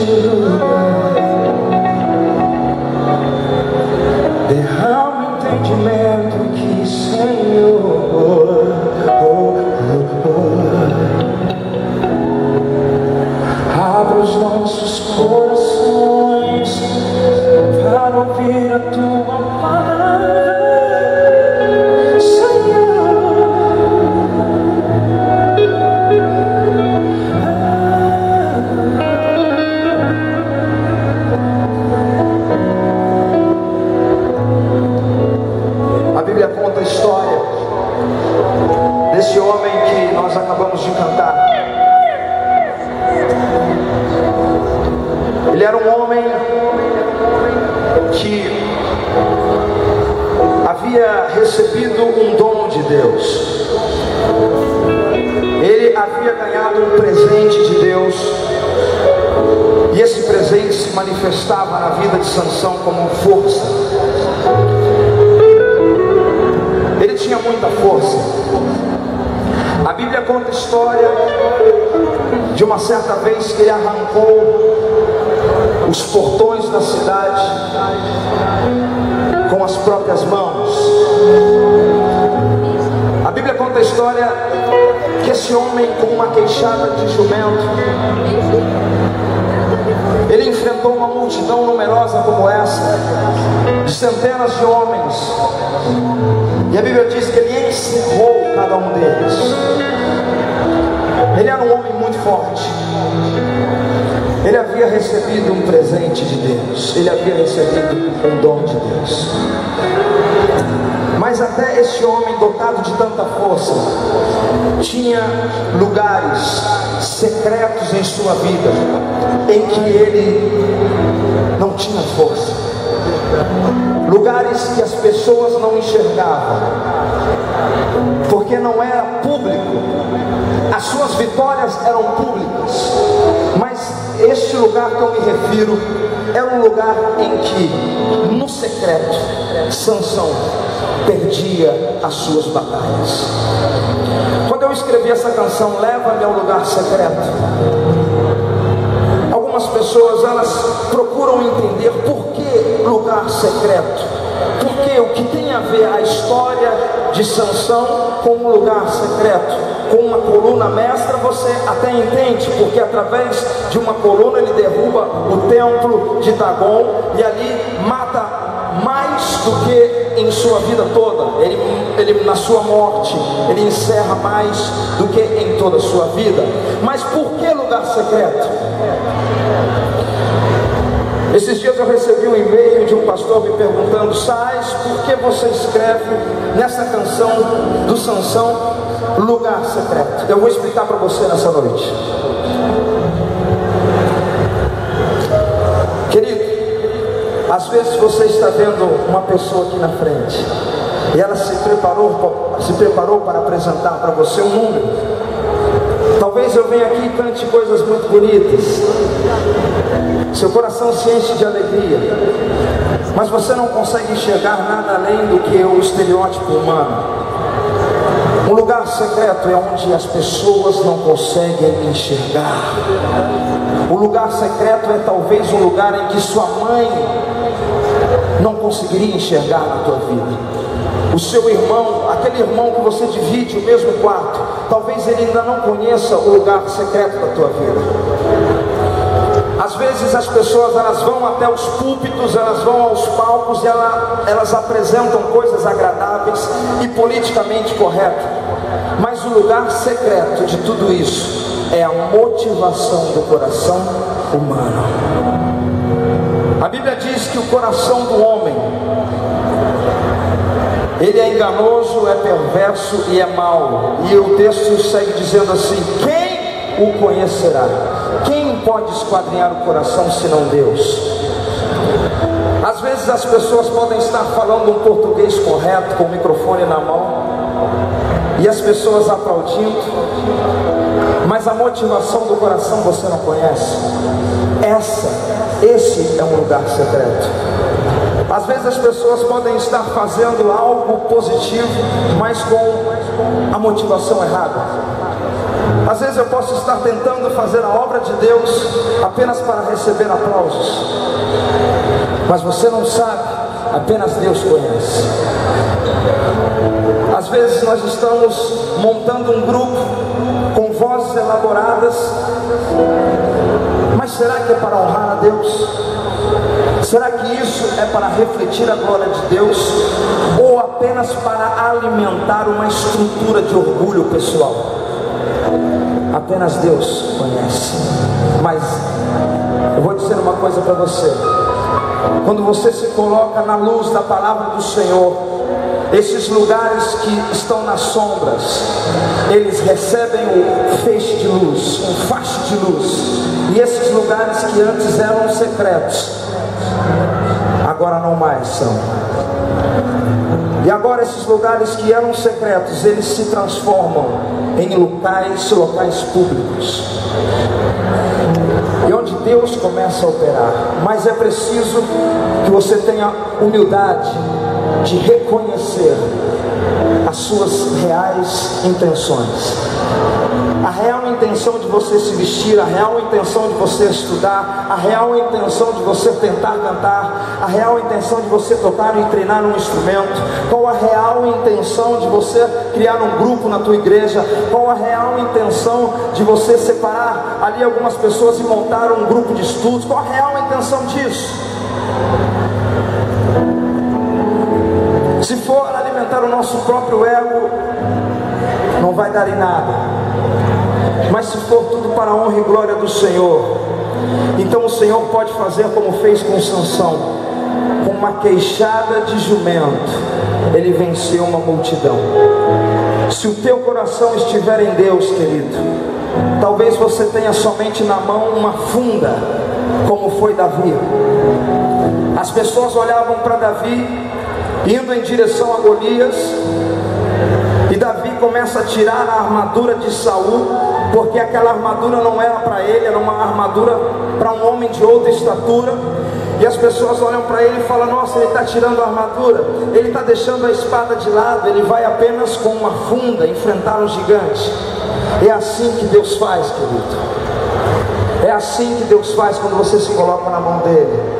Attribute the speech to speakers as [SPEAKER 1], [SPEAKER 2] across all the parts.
[SPEAKER 1] lugar. Derrama entendimento que, Senhor, abra os nossos corações para ouvir a tua palavra, Senhor. A Bíblia conta a história desse homem que nós acabamos de cantar. Ele era um homem que havia recebido um dom de Deus. Ele havia ganhado um presente de Deus, e esse presente se manifestava na vida de Sansão como força. Ele tinha muita força. A Bíblia conta a história de uma certa vez que ele arrancou os portões da cidade com as próprias mãos. A Bíblia conta a história que esse homem, com uma queixada de jumento, ele enfrentou uma multidão numerosa como essa, de centenas de homens, e a Bíblia diz que ele encerrou cada um deles. Ele era um homem muito forte. Ele havia recebido um presente de Deus, ele havia recebido um dom de Deus. Mas até esse homem dotado de tanta força tinha lugares secretos em sua vida em que ele não tinha força, lugares que as pessoas não enxergavam, porque não era público. As suas vitórias eram públicas, mas este lugar que eu me refiro era um lugar em que, no secreto, Sansão perdia as suas batalhas. Quando eu escrevi essa canção, Leva-me ao Lugar Secreto, algumas pessoas, elas procuram entender por que lugar secreto, porque o que tem a ver a história de Sansão com um lugar secreto, com uma coluna mestra, você até entende, porque através de uma coluna ele derruba o templo de Dagon, e ali mata mais do que em sua vida toda. Ele na sua morte, ele encerra mais do que em toda a sua vida. Mas por que lugar secreto? Esses dias eu recebi um e-mail de um pastor me perguntando: Sais, por que você escreve nessa canção do Sansão lugar secreto? Eu vou explicar para você nessa noite. Querido, às vezes você está vendo uma pessoa aqui na frente e ela se preparou para apresentar para você um número. Talvez eu venha aqui e cante coisas muito bonitas, seu coração se enche de alegria, mas você não consegue enxergar nada além do que o estereótipo humano. Um lugar secreto é onde as pessoas não conseguem enxergar. O lugar secreto é talvez um lugar em que sua mãe não conseguiria enxergar na tua vida. O seu irmão, aquele irmão que você divide o mesmo quarto, talvez ele ainda não conheça o lugar secreto da tua vida. Às vezes as pessoas, elas vão até os púlpitos, elas vão aos palcos e elas apresentam coisas agradáveis e politicamente corretas, mas o lugar secreto de tudo isso é a motivação do coração humano. A Bíblia diz que o coração do homem, ele é enganoso, é perverso e é mau. E o texto segue dizendo assim: quem o conhecerá? Quem pode esquadrinhar o coração senão Deus? Às vezes as pessoas podem estar falando um português correto, com o microfone na mão, e as pessoas aplaudindo, mas a motivação do coração você não conhece. Esse é um lugar secreto. Às vezes as pessoas podem estar fazendo algo positivo, mas com a motivação errada. Às vezes eu posso estar tentando fazer a obra de Deus apenas para receber aplausos, mas você não sabe, apenas Deus conhece. Às vezes nós estamos montando um grupo com vozes elaboradas, mas será que é para honrar a Deus? Será que isso é para refletir a glória de Deus? Ou apenas para alimentar uma estrutura de orgulho pessoal? Apenas Deus conhece. Mas eu vou dizer uma coisa para você: quando você se coloca na luz da palavra do Senhor, esses lugares que estão nas sombras, eles recebem o feixe de luz, um facho de luz. E esses lugares que antes eram secretos, agora não mais são. E agora esses lugares que eram secretos, eles se transformam em locais públicos, e onde Deus começa a operar. Mas é preciso que você tenha humildade de reconhecer as suas reais intenções. A real intenção de você se vestir, a real intenção de você estudar, a real intenção de você tentar cantar, a real intenção de você tocar e treinar um instrumento. Qual a real intenção de você criar um grupo na tua igreja? Qual a real intenção de você separar ali algumas pessoas e montar um grupo de estudos? Qual a real intenção disso? Se for alimentar o nosso próprio ego, não vai dar em nada. Mas se for tudo para a honra e glória do Senhor, então o Senhor pode fazer como fez com Sansão. Com uma queixada de jumento, ele venceu uma multidão. Se o teu coração estiver em Deus, querido, talvez você tenha somente na mão uma funda, como foi Davi. As pessoas olhavam para Davi indo em direção a Golias, e Davi começa a tirar a armadura de Saul, porque aquela armadura não era para ele, era uma armadura para um homem de outra estatura. E as pessoas olham para ele e falam: nossa, ele está tirando a armadura, ele está deixando a espada de lado, ele vai apenas com uma funda enfrentar um gigante. É assim que Deus faz, querido. É assim que Deus faz quando você se coloca na mão dele.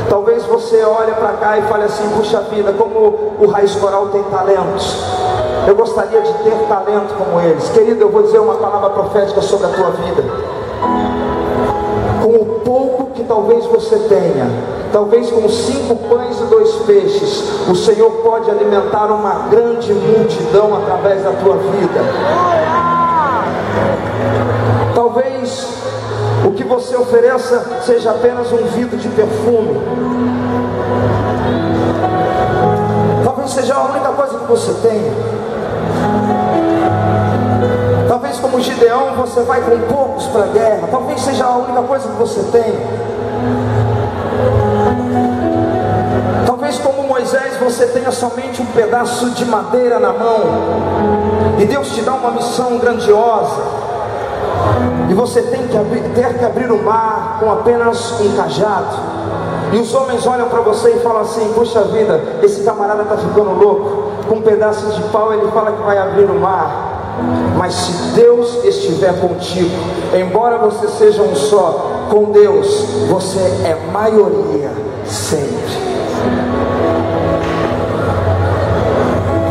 [SPEAKER 1] Talvez você olhe para cá e fale assim: puxa vida, como o Raiz Coral tem talentos, eu gostaria de ter talento como eles. Querido, eu vou dizer uma palavra profética sobre a tua vida. Com o pouco que talvez você tenha, talvez com 5 pães e 2 peixes, o Senhor pode alimentar uma grande multidão através da tua vida. Talvez o que você ofereça seja apenas um vidro de perfume. Talvez seja a única coisa que você tenha. Talvez como Gideão você vai com poucos para a guerra. Talvez seja a única coisa que você tenha. Talvez como Moisés você tenha somente um pedaço de madeira na mão, e Deus te dá uma missão grandiosa, e você tem que abrir o mar com apenas um cajado. E os homens olham para você e falam assim: puxa vida, esse camarada está ficando louco. Com um pedaço de pau ele fala que vai abrir o mar. Mas se Deus estiver contigo, embora você seja um só, com Deus você é maioria sempre.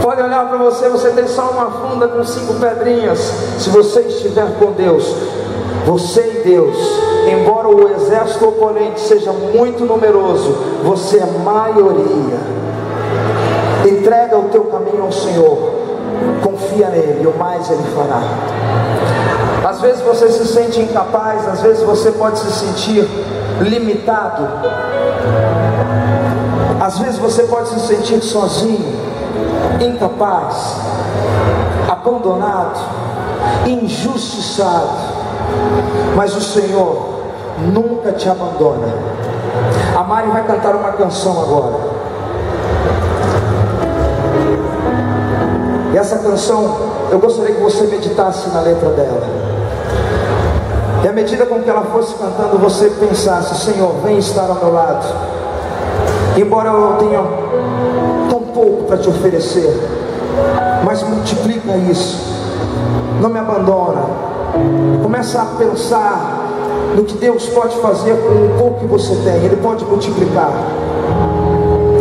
[SPEAKER 1] Pode olhar para você, você tem só uma funda com 5 pedrinhas. Se você estiver com Deus, você e Deus, embora o exército oponente seja muito numeroso, você é maioria. Entrega o teu caminho ao Senhor, confia nele, e o mais ele fará. Às vezes você se sente incapaz, às vezes você pode se sentir limitado, às vezes você pode se sentir sozinho, incapaz, abandonado, injustiçado. Mas o Senhor nunca te abandona. A Mari vai cantar uma canção agora. E essa canção, eu gostaria que você meditasse na letra dela. E à medida com que ela fosse cantando, você pensasse: Senhor, vem estar ao meu lado. Embora eu tenha tão pouco para te oferecer, mas multiplica isso. Não me abandona. Começa a pensar no que Deus pode fazer com o pouco que você tem. Ele pode multiplicar.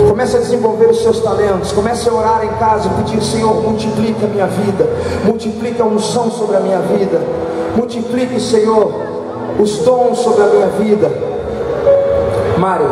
[SPEAKER 1] Comece a desenvolver os seus talentos. Comece a orar em casa e pedir: Senhor, multiplica a minha vida, multiplica a unção sobre a minha vida, multiplique, Senhor, os dons sobre a minha vida. Mari,